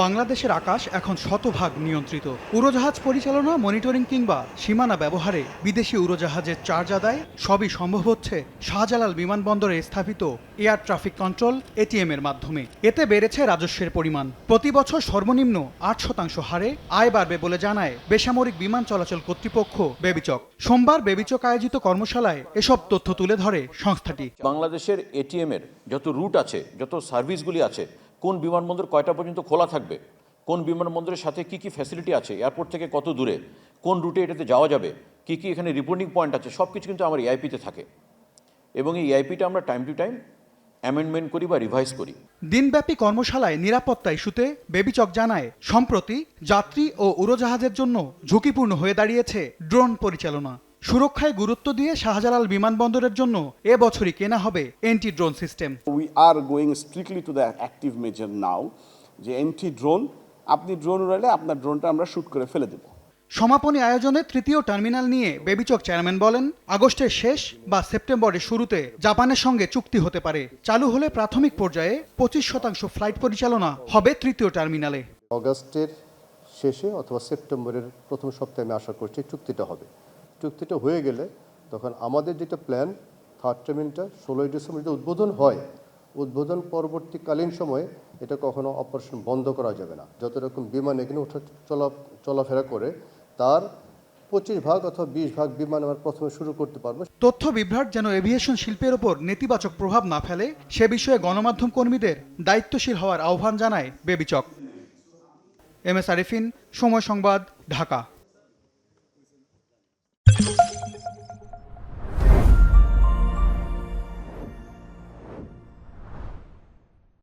বাংলাদেশের আকাশ এখন শতভাগ নিয়ন্ত্রিত। উড়োজাহাজ পরিচালনা, মনিটরিং কিংবা সীমানা ব্যবহারে বিদেশি উড়োজাহাজের চার্জ আদায় সবই সম্ভব হচ্ছে শাহজালাল বিমানবন্দরে স্থাপিত এয়ার ট্রাফিক কন্ট্রোল এটিএম এর মাধ্যমে। এতে বেড়েছে রাজস্বের পরিমাণ। প্রতি বছর সর্বনিম্ন 8% হারে আয় বাড়বে বলে জানায় বেসামরিক বিমান চলাচল কর্তৃপক্ষ বেবিচক। সোমবার বেবিচক আয়োজিত কর্মশালায় এসব তথ্য তুলে ধরে সংস্থাটি। বাংলাদেশের এটিএম এর যত রুট আছে, যত সার্ভিসগুলি আছে, কোন বিমানবন্দর কয়টা পর্যন্ত খোলা থাকবে, কোন বিমানবন্দরের সাথে কি কি ফ্যাসিলিটি আছে, এয়ারপোর্ট থেকে কত দূরে, কোন রুটে এটাতে যাওয়া যাবে, কি কি এখানে রিপোর্টিং পয়েন্ট আছে, সব কিছু কিন্তু আমার এআইপিতে থাকে এবং এই এআইপিটা আমরা টাইম টু টাইম অ্যামেন্ডমেন্ট করি বা রিভাইজ করি। দিনব্যাপী কর্মশালায় নিরাপত্তা ইস্যুতে বেবিচক জানায়, সম্প্রতি যাত্রী ও উড়োজাহাজের জন্য ঝুঁকিপূর্ণ হয়ে দাঁড়িয়েছে ড্রোন পরিচালনা। সুরক্ষায় গুরুত্ব দিয়ে শাহজালাল বিমানবন্দরের জন্য এবছরই কেনা হবে anti drone system. We are going strictly to the active measure now, যে এন্টি ড্রোন, আপনি ড্রোন উড়ালে আপনার ড্রোনটা আমরা শুট করে ফেলে দেব। সমাপনী আয়োজনে তৃতীয় টার্মিনাল নিয়ে বেবিচক চেয়ারম্যান বলেন, আগস্টের শেষ বা সেপ্টেম্বরের শুরুতে জাপানের সঙ্গে চুক্তি হতে পারে। চালু হলে প্রাথমিক পর্যায়ে 25% ফ্লাইট পরিচালনা হবে তৃতীয় টার্মিনালে। অগাস্টের শেষে অথবা সেপ্টেম্বরের প্রথম সপ্তাহে আমি আশা করছি চুক্তিটা হবে। চুক্তিটা হয়ে গেলে তখন আমাদের যেটা প্ল্যান, থার্ড টার্মিনালটা 16 ডিসেম্বর যদি উদ্বোধন হয়, উদ্বোধন পরবর্তীকালীন সময়ে এটা কখনো অপারেশন বন্ধ করা যাবে না। যত রকম বিমান এখানে চলাফেরা করে তার 25 অথবা 20 বিমান আমরা প্রথমে শুরু করতে পারবো। তথ্য বিভ্রাট যেন এভিয়েশন শিল্পের ওপর নেতিবাচক প্রভাব না ফেলে সে বিষয়ে গণমাধ্যম কর্মীদের দায়িত্বশীল হওয়ার আহ্বান জানায় বেবিচক। এম এস আরিফিন, সময় সংবাদ, ঢাকা।